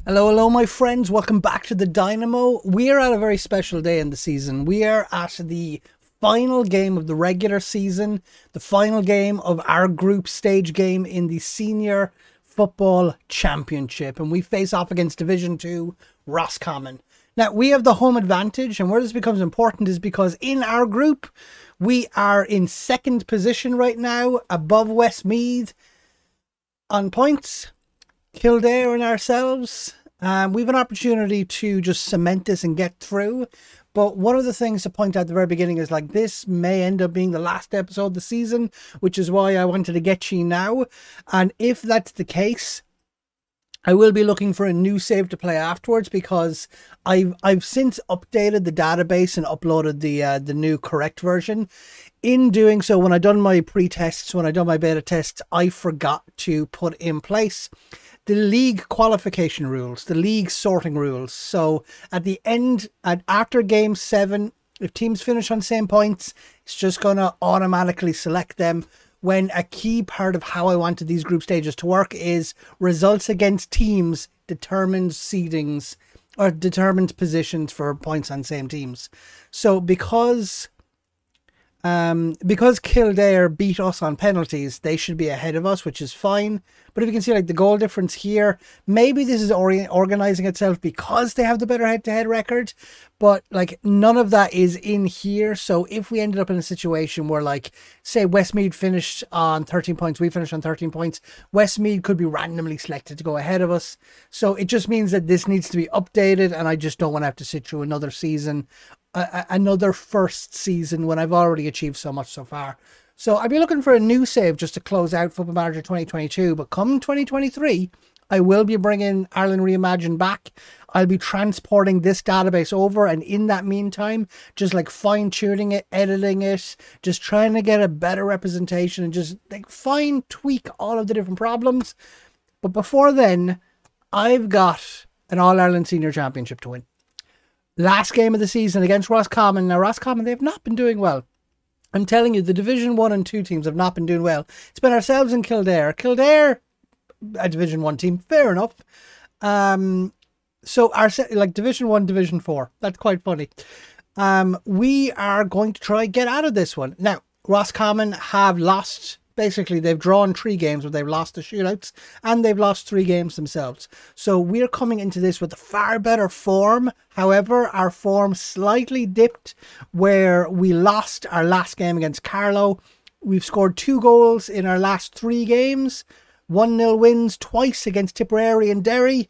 Hello, hello, my friends. Welcome back to the Dynamo. We are at a very special day in the season. We are at the final game of the regular season, the final game of our group stage game in the Senior Football Championship, and we face off against Division 2 Roscommon. Now, we have the home advantage, and where this becomes important is because in our group, we are in second position right now, above Westmeath on points. Kildare and ourselves, we have an opportunity to just cement this and get through. But one of the things to point out at the very beginning is like this may end up being the last episode of the season, which is why I wanted to get you now. And if that's the case, I will be looking for a new save to play afterwards, because I've since updated the database and uploaded the new correct version. In doing so, when I done my pre-tests, when I done my beta tests, I forgot to put in place the league qualification rules, the league sorting rules. So at the end, after game 7, if teams finish on same points, it's just going to automatically select them, when a key part of how I wanted these group stages to work is results against teams determines seedings or determines positions for points on same teams. So because Kildare beat us on penalties, they should be ahead of us, which is fine. But if you can see like the goal difference here, maybe this is organizing itself because they have the better head-to-head record, but like none of that is in here. So if we ended up in a situation where, like, say Westmeath finished on 13 points, we finished on 13 points, Westmeath could be randomly selected to go ahead of us. So it just means that this needs to be updated, and I just don't want to have to sit through another season, another first season, when I've already achieved so much so far. So I'll be looking for a new save just to close out Football Manager 2022. But come 2023, I will be bringing Ireland Reimagined back. I'll be transporting this database over, and in that meantime, just like fine-tuning it, editing it, just trying to get a better representation and just like fine-tweak all of the different problems. But before then, I've got an All-Ireland Senior Championship to win. Last game of the season against Roscommon. Now, Roscommon, they've not been doing well. I'm telling you, the Division 1 and 2 teams have not been doing well. It's been ourselves and Kildare. Kildare, a Division 1 team, fair enough. So our like Division 1, Division 4. That's quite funny. We are going to try get out of this one. Now, Roscommon have lost. Basically, they've drawn 3 games, but they've lost the shootouts, and they've lost 3 games themselves. So we're coming into this with a far better form. However, our form slightly dipped where we lost our last game against Carlow. We've scored 2 goals in our last 3 games. 1-0 wins twice against Tipperary and Derry.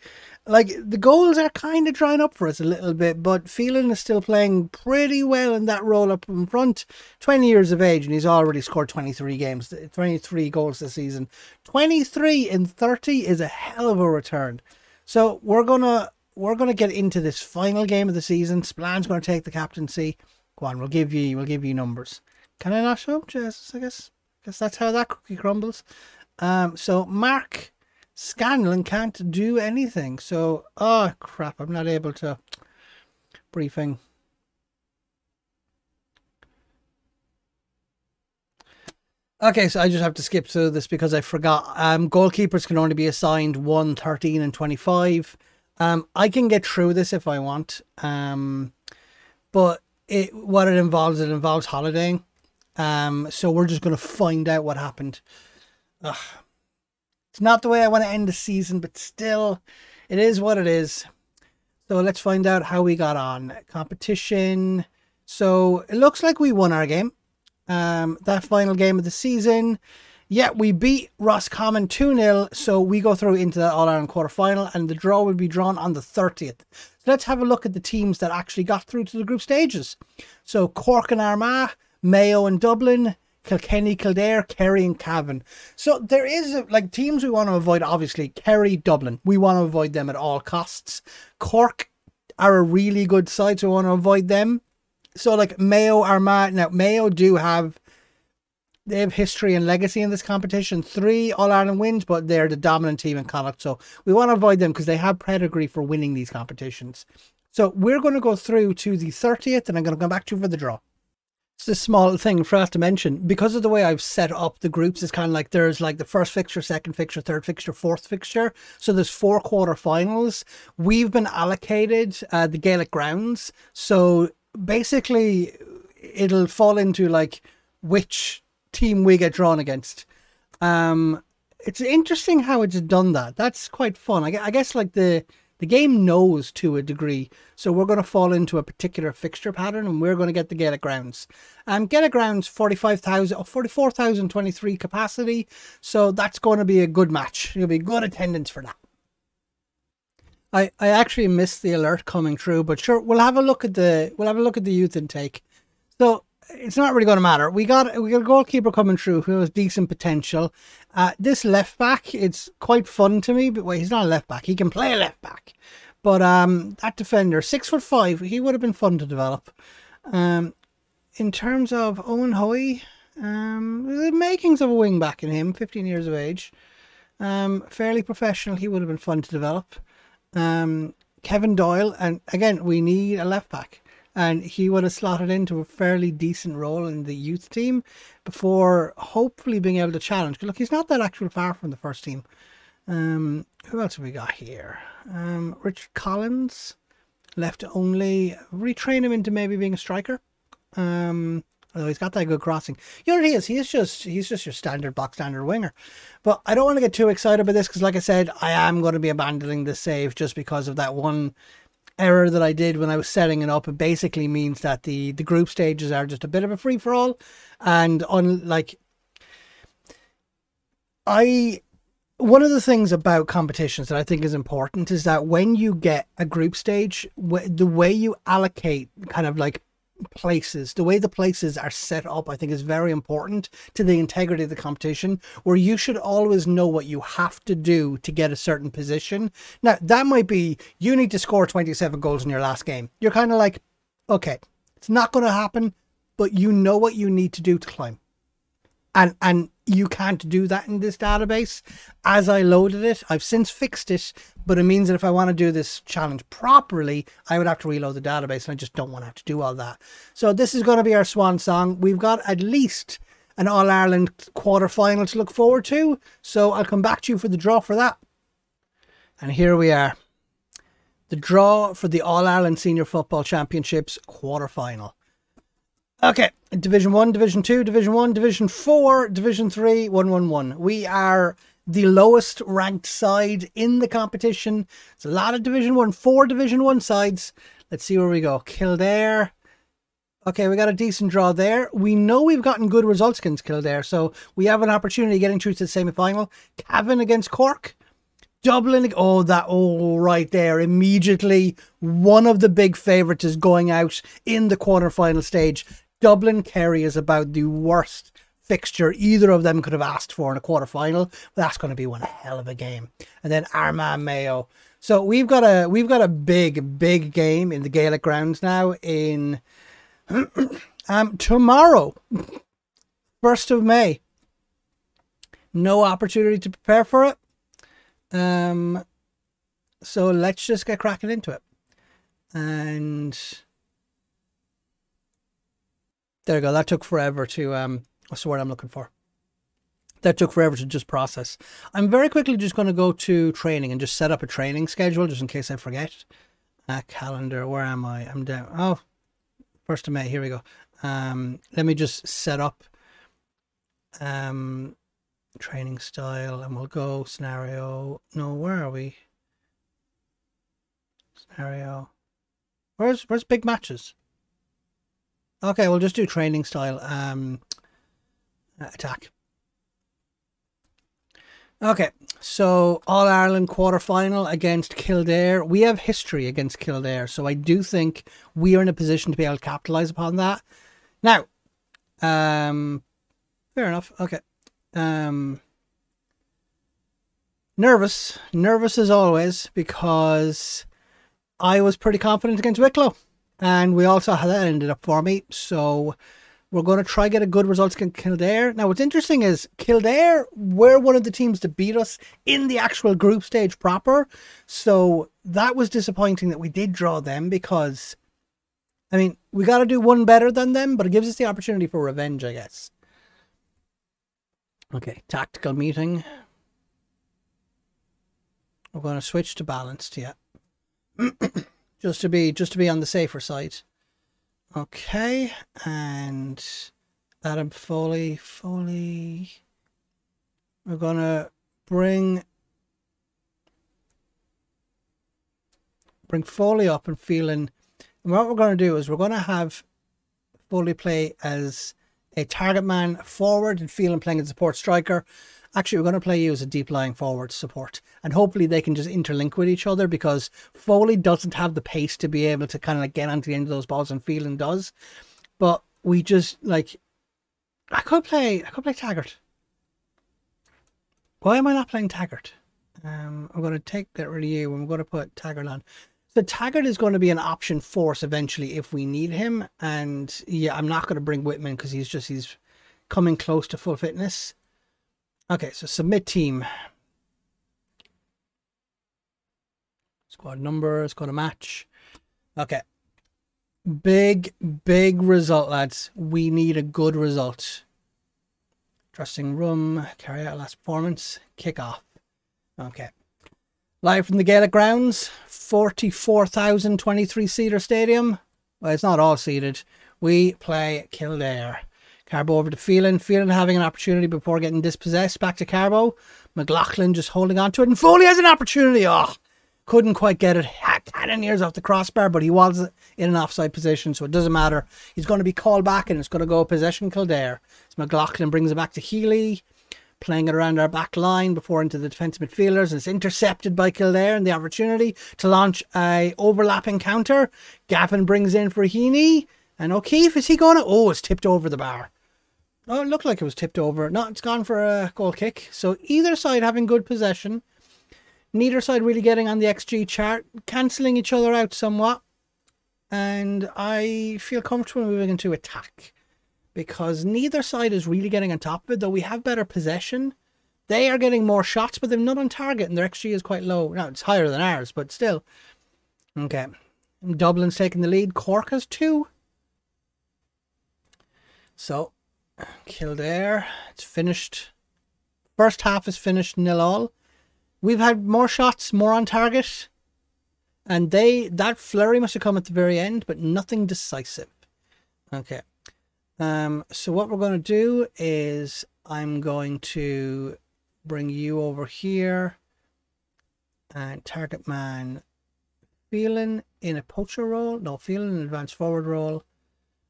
Like, the goals are kind of drying up for us a little bit, but Phelan is still playing pretty well in that role up in front. 20 years of age, and he's already scored 23 goals this season. 23 in 30 is a hell of a return. So we're gonna get into this final game of the season. Splan's gonna take the captaincy. Go on, we'll give you numbers. Can I not show? Jesus, I guess that's how that cookie crumbles. So Mark Scanlon can't do anything. So, oh crap, I'm not able to briefing. Okay, so I just have to skip through this because I forgot. Goalkeepers can only be assigned 1, 13 and 25. I can get through this if I want. But it involves holidaying. So we're just going to find out what happened. Ugh. It's not the way I want to end the season, but still, it is what it is. So let's find out how we got on. Competition. So it looks like we won our game. That final game of the season. Yeah, we beat Roscommon 2-0. So we go through into the All-Ireland quarter-final, and the draw will be drawn on the 30th. So let's have a look at the teams that actually got through to the group stages. So Cork and Armagh, Mayo and Dublin, Kilkenny, Kildare, Kerry and Cavan. So there is like teams we want to avoid. Obviously Kerry, Dublin, we want to avoid them at all costs. Cork are a really good side, so we want to avoid them. So like Mayo, Armagh. Now Mayo they have history and legacy in this competition. 3 All-Ireland wins, but they're the dominant team in Connacht, so we want to avoid them because they have pedigree for winning these competitions. So we're going to go through to the 30th, and I'm going to come back to you for the draw. It's a small thing for us to mention. Because of the way I've set up the groups, it's kind of like there's like the first fixture, second fixture, third fixture, fourth fixture. So there's 4 quarterfinals. We've been allocated the Gaelic grounds. So basically, it'll fall into like which team we get drawn against. It's interesting how it's done that. That's quite fun. I guess like the game knows to a degree. So we're going to fall into a particular fixture pattern and we're going to get the Gaelic grounds. Gaelic grounds, 44,023 capacity. So that's going to be a good match. It'll be good attendance for that. I actually missed the alert coming through, but sure, we'll have a look at the youth intake. So it's not really going to matter. We got a goalkeeper coming through who has decent potential. This left back, it's quite fun to me, but wait, he's not a left back. He can play a left back. But that defender, 6'5", he would have been fun to develop. In terms of Owen Hoy, the makings of a wing back in him, 15 years of age. Fairly professional, he would have been fun to develop. Kevin Doyle, and again, we need a left back. And he would have slotted into a fairly decent role in the youth team before hopefully being able to challenge. Look, he's not that actually far from the first team. Who else have we got here? Richard Collins, left only. Retrain him into maybe being a striker. Although he's got that good crossing. You know what he is? He's just your standard winger. But I don't want to get too excited about this because, like I said, I am going to be abandoning the save just because of that one error that I did when I was setting it up. It basically means that the group stages are just a bit of a free-for-all. And one of the things about competitions that I think is important is that when you get a group stage, the way you allocate kind of like places, the way the places are set up, I think is very important to the integrity of the competition, where you should always know what you have to do to get a certain position. Now, that might be you need to score 27 goals in your last game. You're kind of like, okay, it's not going to happen, but you know what you need to do to climb. And you can't do that in this database. As I loaded it, I've since fixed it, but it means that if I want to do this challenge properly, I would have to reload the database, and I just don't want to have to do all that. So this is going to be our swan song. We've got at least an All-Ireland quarter-final to look forward to, so I'll come back to you for the draw for that. And here we are. The draw for the All-Ireland Senior Football Championships quarter-final. Okay, Division 1, Division 2, Division 1, Division 4, Division 3, 1-1-1. We are the lowest ranked side in the competition. It's a lot of Division 1, 4 Division 1 sides. Let's see where we go. Kildare. Okay, we got a decent draw there. We know we've gotten good results against Kildare, so we have an opportunity getting through to the semi-final. Cavan against Cork. Dublin, right there. Immediately, one of the big favourites is going out in the quarter-final stage. Dublin Kerry is about the worst fixture either of them could have asked for in a quarter-final. That's going to be one hell of a game. And then Armagh Mayo. So we've got a big game in the Gaelic grounds now in tomorrow, 1st of May. No opportunity to prepare for it. So let's just get cracking into it. And there we go. That took forever to what's the word I'm looking for? That took forever to just process. I'm very quickly just going to go to training and just set up a training schedule just in case I forget. Calendar, where am I? I'm down. Oh, 1st of May. Here we go. Let me just set up training style, and we'll go scenario. No, where are we? Scenario. Where's big matches? Okay, we'll just do training style. Attack. Okay, so All Ireland quarter-final against Kildare. We have history against Kildare, so I do think we are in a position to be able to capitalise upon that. Now, fair enough. Okay. Nervous as always, because I was pretty confident against Wicklow, and we also had that ended up for me. So we're going to try get a good result against Kildare. Now, what's interesting is Kildare were one of the teams to beat us in the actual group stage proper. So that was disappointing that we did draw them, because I mean, we got to do one better than them, but it gives us the opportunity for revenge, I guess. Okay, tactical meeting. We're going to switch to balanced, yeah. just to be on the safer side. Okay, and Adam Foley. We're going to bring Foley up and Phelan. And what we're going to do is we're going to have Foley play as a target man forward and Phelan playing as a support striker. Actually, we're going to play you as a deep lying forward support. And hopefully they can just interlink with each other, because Foley doesn't have the pace to be able to kind of like get onto the end of those balls, and Phelan does. But we just like, I could play Taggart. Why am I not playing Taggart? I'm going to get rid of you and we're going to put Taggart on. So Taggart is going to be an option force eventually if we need him. And yeah, I'm not going to bring Whitman because he's coming close to full fitness. Okay, so submit team. Squad number, squad a match. Okay. Big result, lads. We need a good result. Dressing room, carry out last performance, kick off. Okay. Live from the Gaelic grounds, 44,023 seater stadium. Well, it's not all seated. We play Kildare. Carbo over to Phelan. Phelan having an opportunity before getting dispossessed. Back to Carbo. McLaughlin just holding on to it. And Foley has an opportunity. Oh, couldn't quite get it. Cannoneers off the crossbar, but he was in an offside position, so it doesn't matter. He's going to be called back and it's going to go possession Kildare. So McLaughlin brings it back to Healy, playing it around our back line before into the defensive midfielders, and it's intercepted by Kildare, and the opportunity to launch a overlapping counter. Gavin brings in for Heaney, and O'Keefe, is he going to? Oh, it's tipped over the bar. Oh, it looked like it was tipped over. No, it's gone for a goal kick. So either side having good possession. Neither side really getting on the XG chart, cancelling each other out somewhat. And I feel comfortable moving into attack, because neither side is really getting on top of it, though we have better possession. They are getting more shots, but they're not on target, and their XG is quite low. Now, it's higher than ours, but still. Okay. Dublin's taking the lead. Cork has 2. So, Kildare, it's finished. First half is finished 0-0. We've had more shots, more on target. And that flurry must have come at the very end, but nothing decisive. Okay. So what we're going to do is I'm going to bring you over here. And target man Phelan in a poacher role. No, Phelan in an advanced forward role.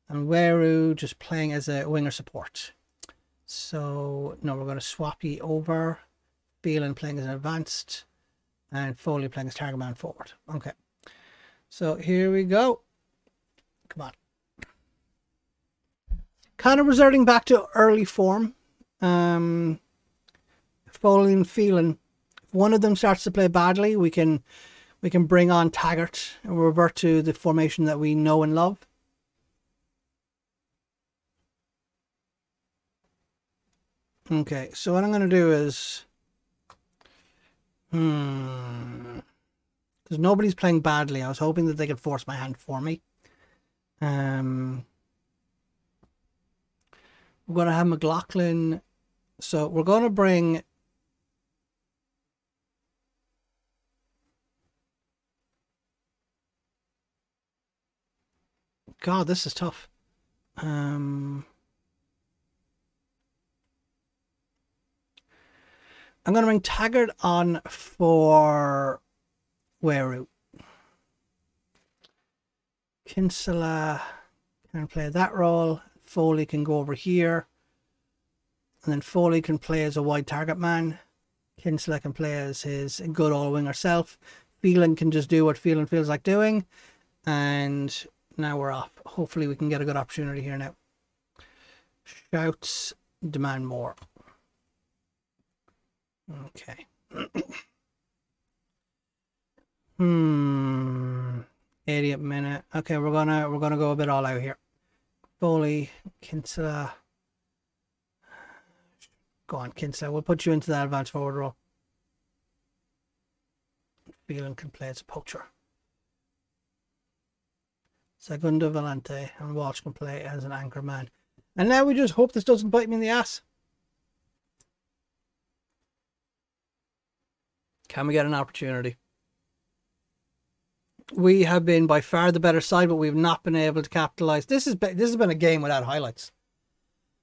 And Weru just playing as a winger support. So, no, we're going to swap you over. Phelan playing as an advanced. And Foley playing as target man forward. Okay. So, here we go. Come on. Kind of resorting back to early form. Foley and Phelan. If one of them starts to play badly, we can bring on Taggart and revert to the formation that we know and love. Okay, so what I'm going to do is, because nobody's playing badly, I was hoping that they could force my hand for me. We're going to have McLaughlin, so we're going to bring God, this is tough. I'm going to bring Taggart on for Weru. Kinsella can play that role. Foley can go over here. And then Foley can play as a wide target man. Kinsella can play as his good all-winger self. Phelan can just do what Phelan feels like doing. And now we're off. Hopefully we can get a good opportunity here now. Shouts demand more. Okay. 80th minute. Okay, we're gonna go a bit all out here. Foley, Kinsella. Go on, Kinsella. We'll put you into that advanced forward role. Phelan can play as a poacher. Segundo Volante, and Walsh can play as an anchor man. And now we just hope this doesn't bite me in the ass. Can we get an opportunity? We have been by far the better side, but we've not been able to capitalise. This has been a game without highlights.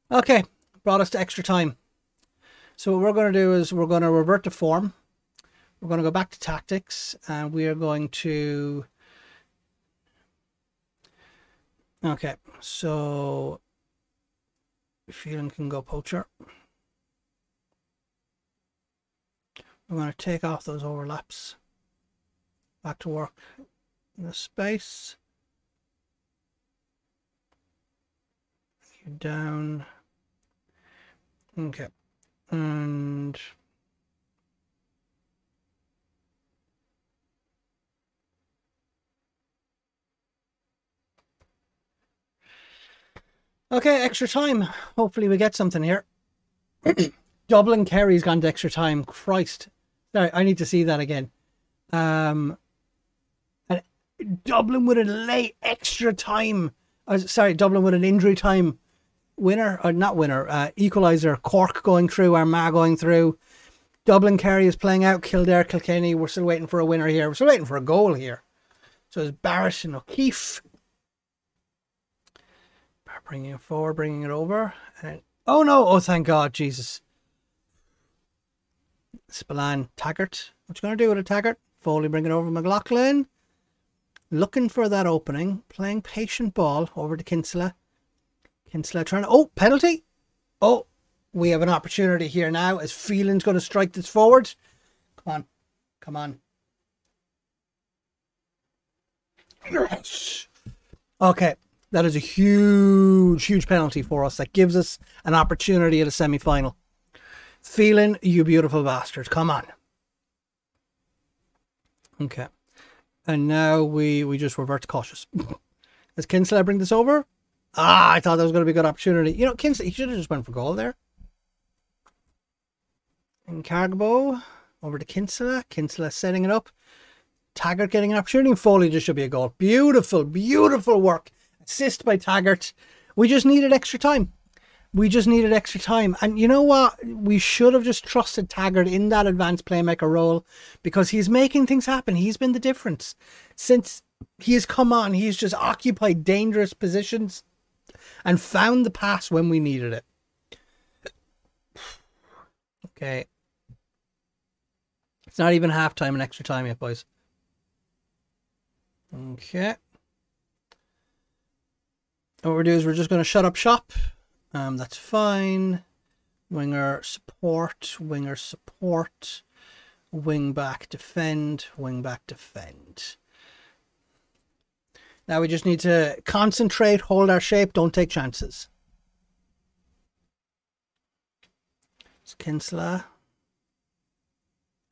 Okay, brought us to extra time. So what we're going to do is we're going to revert to form. We're going to go back to tactics, and we are going to... Okay, so Phelan can go poacher. We're going to take off those overlaps. Back to work in the space. You're down. Okay. And okay, extra time. Hopefully we get something here. Dublin Kerry's gone to extra time. Christ. Sorry, I need to see that again. And Dublin with a late extra time. Sorry, Dublin with an injury time winner, or not winner, equaliser. Cork going through, Armagh going through. Dublin Kerry is playing out. Kildare, Kilkenny. We're still waiting for a winner here. We're still waiting for a goal here. So it's Barrett and O'Keefe. Bringing it forward, bringing it over. And oh no! Oh, thank God, Jesus. Spillane, Taggart. What you going to do with a Taggart? Foley bring it over McLaughlin. Looking for that opening. Playing patient ball over to Kinsella. Kinsella trying to... Oh, penalty. Oh, we have an opportunity here now as Phelan's going to strike this forward. Come on. Come on. Yes. Okay. That is a huge, huge penalty for us. That gives us an opportunity at a semi-final. Phelan, you beautiful bastard. Come on. Okay. And now we just revert to cautious. Does Kinsella bring this over? Ah, I thought that was going to be a good opportunity. You know, Kinsella, he should have just went for goal there. And Cargbo over to Kinsella. Kinsella setting it up. Taggart getting an opportunity. And Foley just should be a goal. Beautiful, beautiful work. Assist by Taggart. We just needed extra time. We just needed extra time. And you know what? We should have just trusted Taggart in that advanced playmaker role because he's making things happen. He's been the difference. Since he has come on, he's just occupied dangerous positions and found the pass when we needed it. Okay. It's not even half time and extra time yet, boys. Okay. What we're doing is we're just going to shut up shop. That's fine. Winger support, wing back defend, wing back defend. Now we just need to concentrate, hold our shape, don't take chances. It's Kinsella.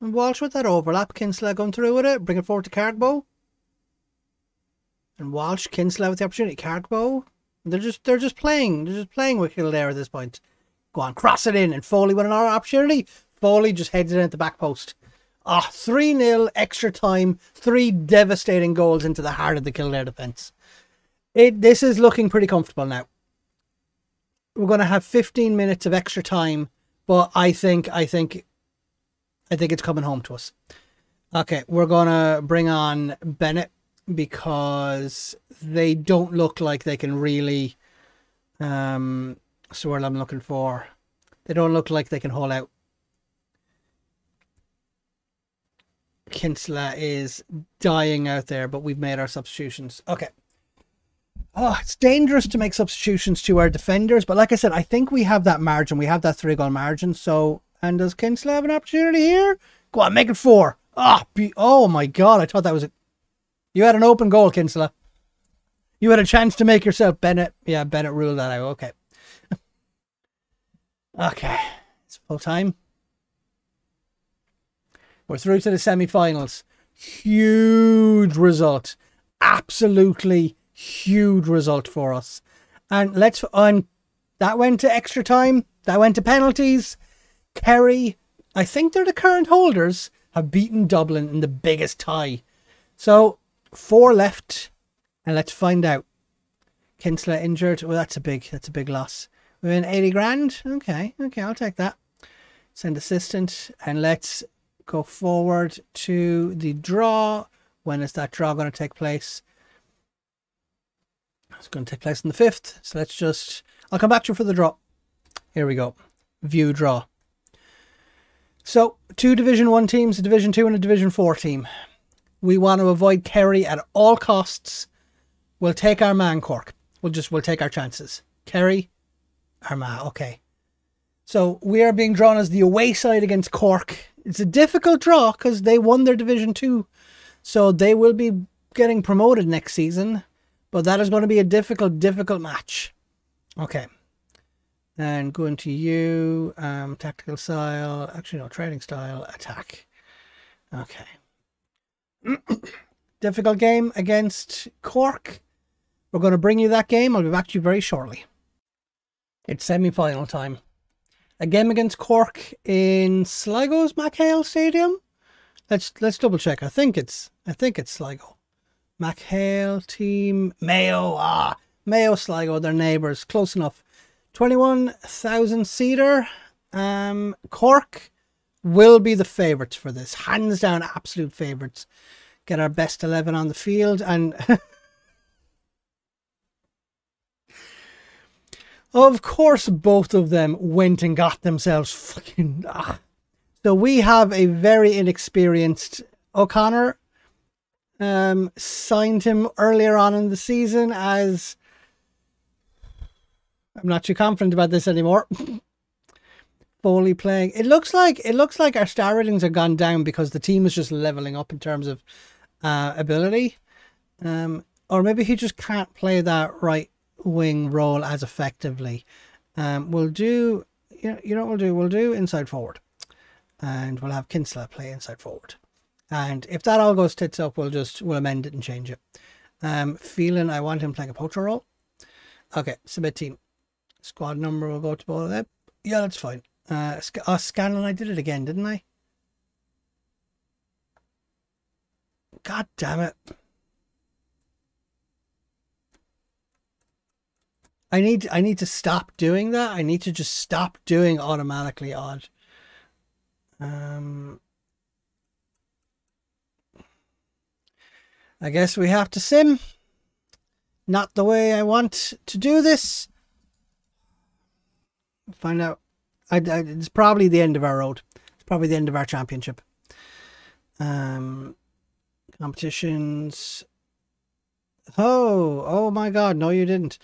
And Walsh with that overlap. Kinsella going through with it. Bring it forward to Cargbo. And Walsh, Kinsella with the opportunity. Cargbo. They're just playing with Kildare at this point. Go on, cross it in, and Foley with another opportunity. Foley just heads it in at the back post. 3-0 extra time, 3 devastating goals into the heart of the Kildare defence. This is looking pretty comfortable now. We're going to have 15 minutes of extra time, but I think it's coming home to us. Okay, we're going to bring on Bennett, because they don't look like they can really so what I'm looking for. They don't look like they can hold out. Kinsella is dying out there, but we've made our substitutions. Okay. Oh, it's dangerous to make substitutions to our defenders, but like I said, I think we have that margin. We have that 3-goal margin. So, and does Kinsella have an opportunity here? Go on, make it 4. Oh my God, I thought that was a... You had an open goal, Kinsella. You had a chance to make yourself. Bennett. Yeah, Bennett ruled that out. Okay. Okay. It's full time. We're through to the semi-finals. Huge result. Absolutely huge result for us. And that went to extra time. That went to penalties. Kerry, I think they're the current holders, have beaten Dublin in the biggest tie. So 4 left, And let's find out. Kinsler injured. Well, that's a big loss. We win 80 grand. Okay, I'll take that. Send assistant, and let's go forward to the draw. When is that draw going to take place? It's going to take place on the 5th. So let's just... I'll come back to you for the draw. Here we go. View draw. So, 2 Division 1 teams, a Division 2 and a Division 4 team. We want to avoid Kerry at all costs. We'll take our man, Cork. We'll take our chances. Kerry, Armagh. Okay. So, we are being drawn as the away side against Cork. It's a difficult draw because they won their Division 2. So, they will be getting promoted next season. But that is going to be a difficult match. Okay. And going to you, tactical style, actually no, training style, attack. Okay. Difficult game against Cork. We're going to bring you that game. I'll be back to you very shortly. It's semi-final time. A game against Cork in Sligo's McHale Stadium. Let's double check. I think it's Sligo. McHale team Mayo. Mayo Sligo, they're neighbours. Close enough. 21,000 seater. Cork will be the favourites for this. Hands down, absolute favourites. Get our best 11 on the field. And of course, both of them went and got themselves fucking... So we have a very inexperienced O'Connor. Signed him earlier on in the season as... I'm not too confident about this anymore. Foley playing. It looks like our star ratings have gone down because the team is just leveling up in terms of ability. Or maybe he just can't play that right wing role as effectively. We'll do, you know what we'll do? We'll do inside forward. And we'll have Kinsler play inside forward. And if that all goes tits up, we'll amend it and change it. Feeling I want him playing a poacher role. Okay, submit team. Squad number will go to both of them. Yeah, that's fine. Scanlon, I did it again, didn't I? God damn it. I need to stop doing that. I need to just stop doing automatically odd. I guess we have to sim. Not the way I want to do this. Find out. It's probably the end of our road. It's probably the end of our championship. Competitions. Oh my God. No, you didn't.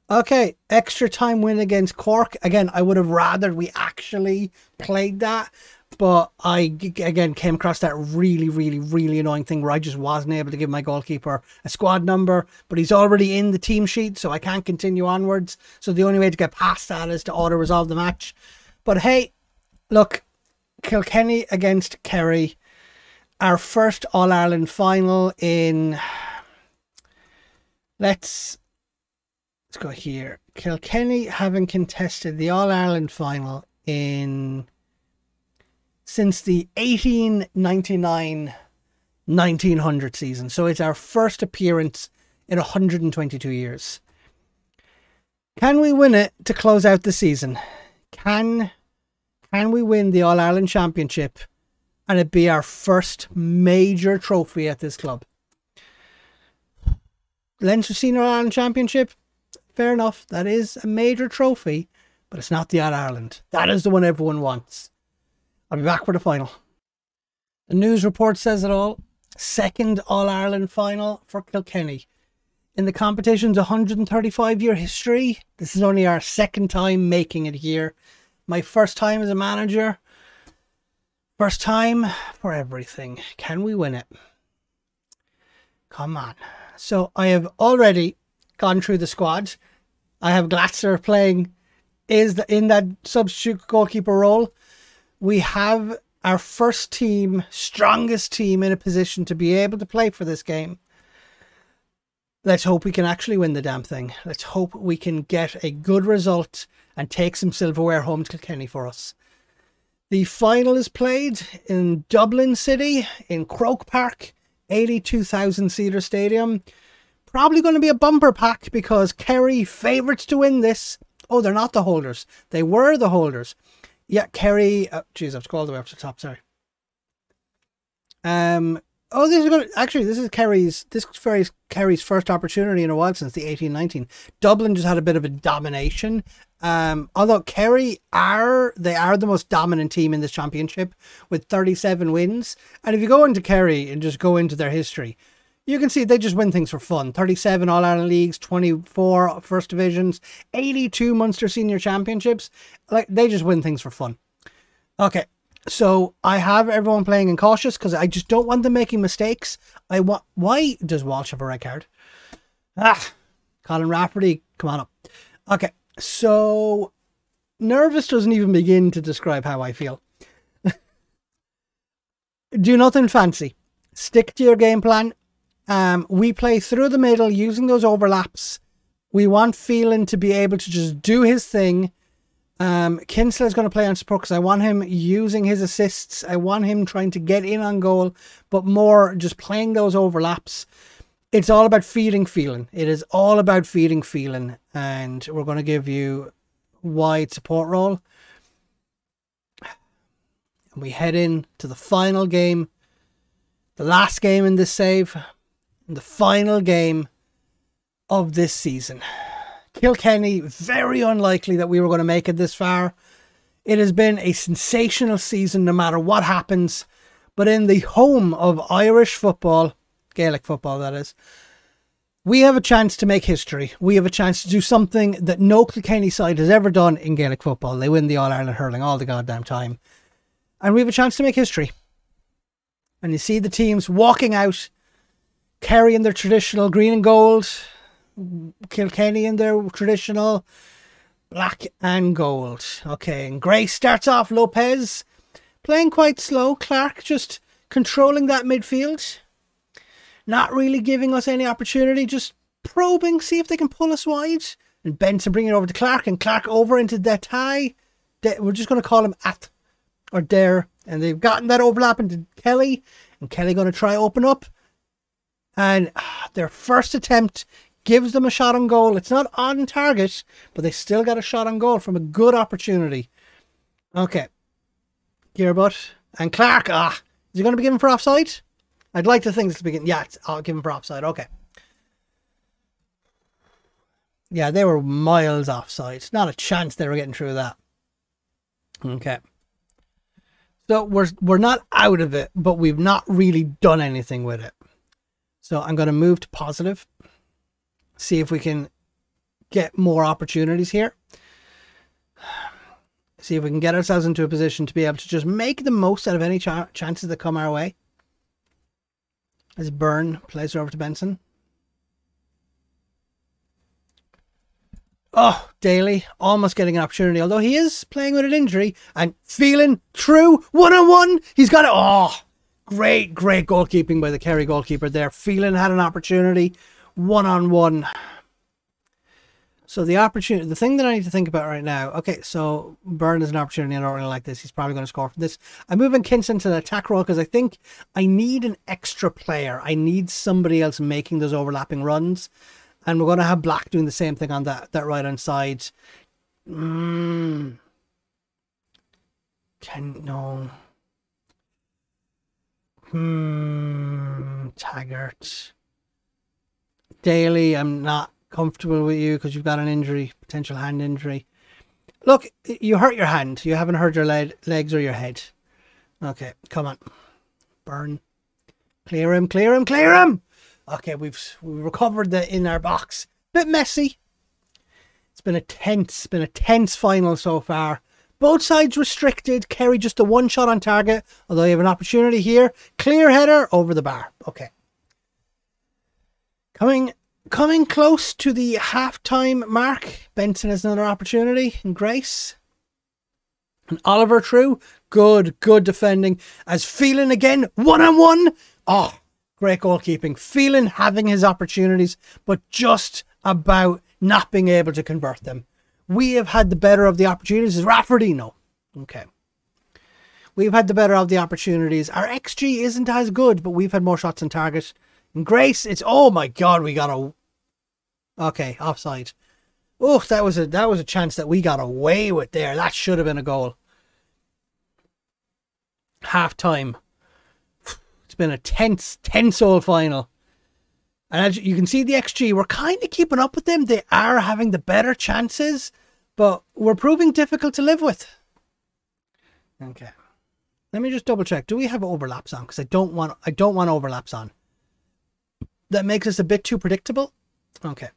Okay. Extra time win against Cork. Again, I would have rather we actually played that. But I, again, came across that really annoying thing where I just wasn't able to give my goalkeeper a squad number. But he's already in the team sheet, so I can't continue onwards. So the only way to get past that is to auto-resolve the match. But hey, look, Kilkenny against Kerry. Our first All-Ireland final in... Let's go here. Kilkenny having contested the All-Ireland final since the 1899-1900 season. So it's our first appearance in 122 years. Can we win it to close out the season? Can we win the All-Ireland Championship and it be our first major trophy at this club? Leinster Senior All-Ireland Championship? Fair enough. That is a major trophy, but it's not the All-Ireland. That is the one everyone wants. I'll be back for the final. The news report says it all. Second All-Ireland final for Kilkenny. In the competition's 135-year history, this is only our second time making it here. My first time as a manager. First time for everything. Can we win it? Come on. So I have already gone through the squad. I have Glatzer playing in that substitute goalkeeper role. We have our first team, strongest team in a position to be able to play for this game. Let's hope we can actually win the damn thing. Let's hope we can get a good result and take some silverware home to Kilkenny for us. The final is played in Dublin City, in Croke Park, 82,000 seater stadium. Probably going to be a bumper pack because Kerry favourites to win this. Oh, they're not the holders. They were the holders. Yeah, Kerry. Jeez, I've scrolled the way up to the top. Sorry. Oh, this is going to, actually, this is Kerry's first opportunity in a while since the 18-19. Dublin just had a bit of a domination. Although Kerry are the most dominant team in this championship with 37 wins. And if you go into Kerry and just go into their history, you can see they just win things for fun. 37 All-Ireland Leagues, 24 First Divisions, 82 Munster Senior Championships. Like, they just win things for fun. Okay, so I have everyone playing in cautious because I just don't want them making mistakes. Why does Walsh have a red card? Colin Rafferty, come on up. Okay, so nervous doesn't even begin to describe how I feel. Do nothing fancy. Stick to your game plan. We play through the middle using those overlaps. We want Phelan to be able to just do his thing. Kinsella is going to play on support because I want him using his assists. I want him trying to get in on goal, but more just playing those overlaps. It's all about feeding Phelan. It is all about feeding Phelan. And we're going to give you wide support role. And we head in to the final game. The last game in this save. The final game of this season. Kilkenny, very unlikely that we were going to make it this far. It has been a sensational season no matter what happens. But in the home of Irish football, Gaelic football that is, we have a chance to make history. We have a chance to do something that no Kilkenny side has ever done in Gaelic football. They win the All-Ireland hurling all the goddamn time. And we have a chance to make history. And you see the teams walking out, Kerry in their traditional green and gold, Kilkenny in their traditional black and gold. Okay, and Grace starts off. Lopez playing quite slow. Clark just controlling that midfield. Not really giving us any opportunity. Just probing, see if they can pull us wide. And Benson bringing it over to Clark. And Clark over into Detai. We're just going to call him At or Dare. And they've gotten that overlap into Kelly. And Kelly going to try open up. And their first attempt gives them a shot on goal. It's not on target, but they still got a shot on goal from a good opportunity. Okay. Gearbutt. And Clark. Is he going to be given for offside? I'd like to think this will be given. Yeah, I'll give him for offside. Okay. Yeah, they were miles offside. Not a chance they were getting through that. Okay. So we're not out of it, but we've not really done anything with it. So I'm going to move to positive. See if we can get more opportunities here. See if we can get ourselves into a position to be able to just make the most out of any chances that come our way. As Byrne plays it over to Benson. Oh, Daly almost getting an opportunity, although he is playing with an injury. And Phelan through one-on-one. He's got it. Oh, great goalkeeping by the Kerry goalkeeper there. Phelan had an opportunity. One-on-one. So the thing that I need to think about right now. Okay, so Byrne is an opportunity. I don't really like this. He's probably going to score from this. I'm moving Kinson to the attack role because I think I need an extra player. I need somebody else making those overlapping runs. And we're going to have Black doing the same thing on that right-hand side. No. Taggart. Daly, I'm not comfortable with you because you've got an injury, potential hand injury. Look, you hurt your hand. You haven't hurt your legs or your head. Okay, come on. Burn. Clear him, clear him, clear him! Okay, we've recovered in our box. Bit messy. It's been a tense final so far. Both sides restricted. Kerry just a one shot on target. Although you have an opportunity here. Clear header over the bar. Okay. Coming close to the half-time mark. Benson has another opportunity. And Grace. And Oliver through. Good defending. As Phelan again. One-on-one. Oh, great goalkeeping. Phelan having his opportunities, but just about not being able to convert them. We have had the better of the opportunities. Is Rafferty? No. Okay. We've had the better of the opportunities. Our XG isn't as good, but we've had more shots on target. And Grace, it's, oh my God, we got Okay, offside. Oh, that was a chance that we got away with there. That should have been a goal. Half time. It's been a tense old final. And as you can see the XG, we're kind of keeping up with them. They are having the better chances, but we're proving difficult to live with. Okay. Let me just double check. Do we have overlaps on? Because I don't want overlaps on. That makes us a bit too predictable. Okay.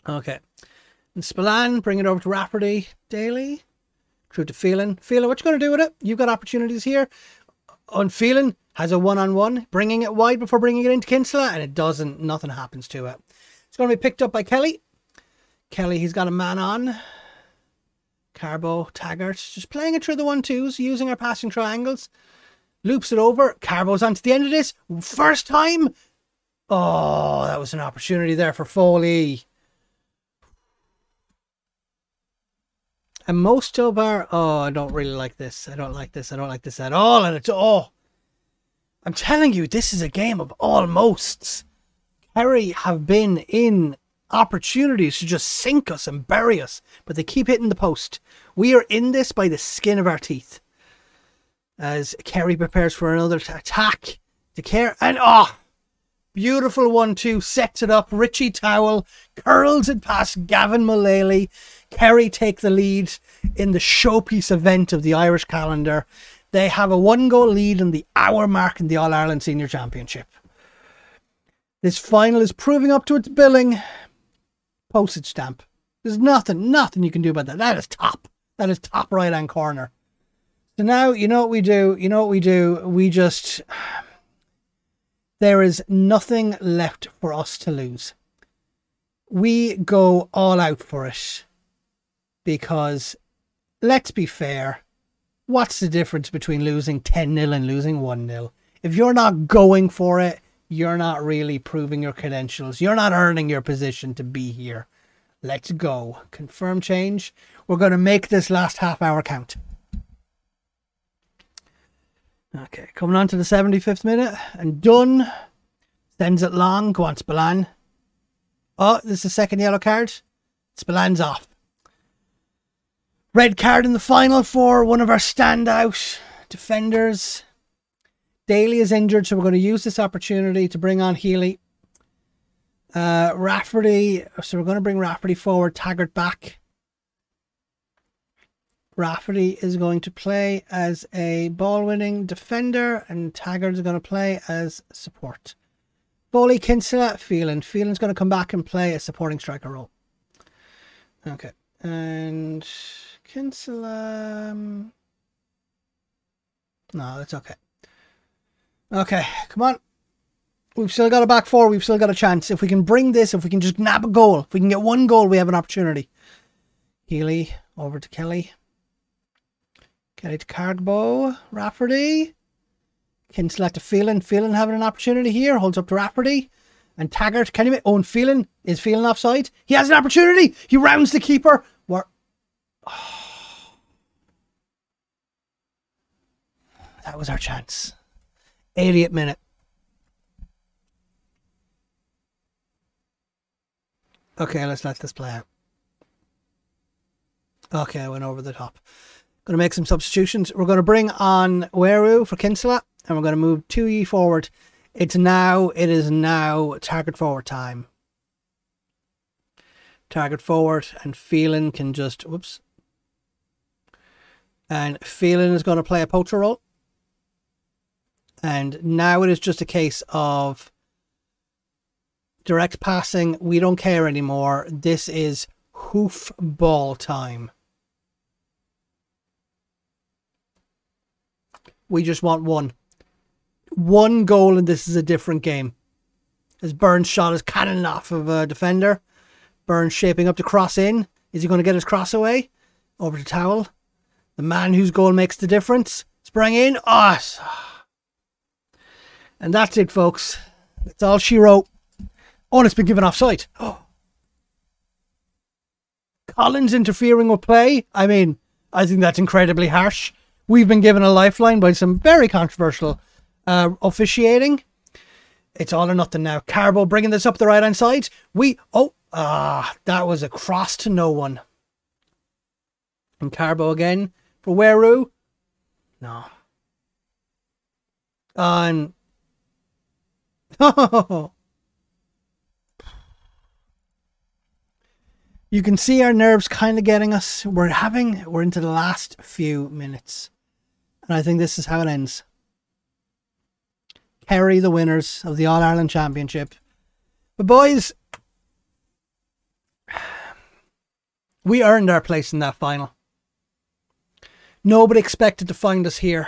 Okay. And Spillane, bring it over to Rafferty. Daly. Through to Phelan. Phelan, what you going to do with it? You've got opportunities here. On Phelan has a one-on-one. Bringing it wide before bringing it into Kinsella. And it doesn't. Nothing happens to it. It's going to be picked up by Kelly. Kelly, he's got a man on. Carbo, Taggart, just playing it through the 1-2s, using our passing triangles. Loops it over. Carbo's on to the end of this. First time. Oh, that was an opportunity there for Foley. And most of our... Oh, I don't really like this. I don't like this. I don't like this at all. And it's... Oh. I'm telling you, this is a game of almosts. Kerry have been in opportunities to just sink us and bury us, but they keep hitting the post. We are in this by the skin of our teeth. As Kerry prepares for another attack. To Kerry, and beautiful 1-2, sets it up. Richie Towell curls it past Gavin Mullally. Kerry take the lead in the showpiece event of the Irish calendar. They have a 1-goal lead in the hour mark in the All-Ireland Senior Championship. This final is proving up to its billing. Postage stamp. There's nothing you can do about that. That is top. That is top right hand corner. So now, you know what we do? We just... There is nothing left for us to lose. We go all out for it. Because, let's be fair, what's the difference between losing 10-0 and losing 1-0? If you're not going for it, you're not really proving your credentials. You're not earning your position to be here. Let's go. Confirm change. We're going to make this last half hour count. Okay, coming on to the 75th minute. And Dunn sends it long. Go on, Spillane. Oh, this is the second yellow card. Spillane's off. Red card in the final for one of our standout defenders. Daly is injured, so we're going to use this opportunity to bring on Healy. Rafferty, so we're going to bring Rafferty forward, Taggart back. Rafferty is going to play as a ball-winning defender, and Taggart is going to play as support. Foley, Kinsella, Phelan. Phelan's going to come back and play a supporting striker role. Okay, and Kinsella... No, that's okay. Okay, come on. We've still got a back four. We've still got a chance. If we can bring this, if we can just nab a goal, if we can get one goal, we have an opportunity. Healy over to Kelly. Kelly to Cargbo. Rafferty. Kinsella to Phelan. Phelan having an opportunity here. Holds up to Rafferty. And Taggart. Can he make... Owen Phelan. Is Phelan offside? He has an opportunity. He rounds the keeper. We're... Oh. That was our chance. 80th minute. Okay, let's let this play out. Okay, I went over the top. Going to make some substitutions. We're going to bring on Weru for Kinsella, and we're going to move 2E forward. It is now target forward time. Target forward, and Phelan can just, whoops. And Phelan is going to play a poacher role. And now it is just a case of direct passing. We don't care anymore. This is hoof ball time. We just want one. One goal and this is a different game. As Burns shot his cannon off of a defender. Burns shaping up to cross in. Is he going to get his cross away? Over to Towell. The man whose goal makes the difference. Sprang in. And that's it, folks. That's all she wrote. Oh, and it's been given offside. Oh. Collins interfering with play. I mean, I think that's incredibly harsh. We've been given a lifeline by some very controversial officiating. It's all or nothing now. Carbo bringing this up the right-hand side. That was a cross to no one. And Carbo again for Weru. No. And... You can see our nerves kind of getting us. We're into the last few minutes. And I think this is how it ends. Kerry, the winners of the All-Ireland Championship. But boys, we earned our place in that final. Nobody expected to find us here.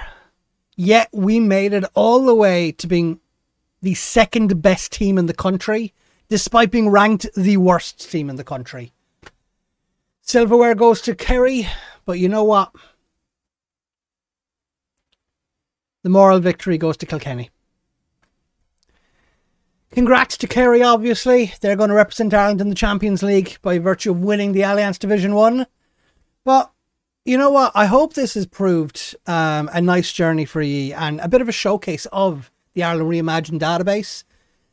Yet we made it all the way to being the second best team in the country, despite being ranked the worst team in the country. Silverware goes to Kerry, but you know what? The moral victory goes to Kilkenny. Congrats to Kerry, obviously. They're going to represent Ireland in the Champions League by virtue of winning the Alliance Division 1. But you know what? I hope this has proved a nice journey for you and a bit of a showcase of the Ireland Reimagined database.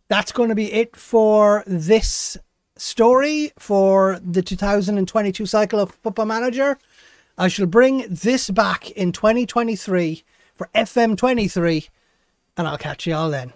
That's going to be it for this story for the 2022 cycle of Football Manager. I shall bring this back in 2023 for FM23, and I'll catch you all then.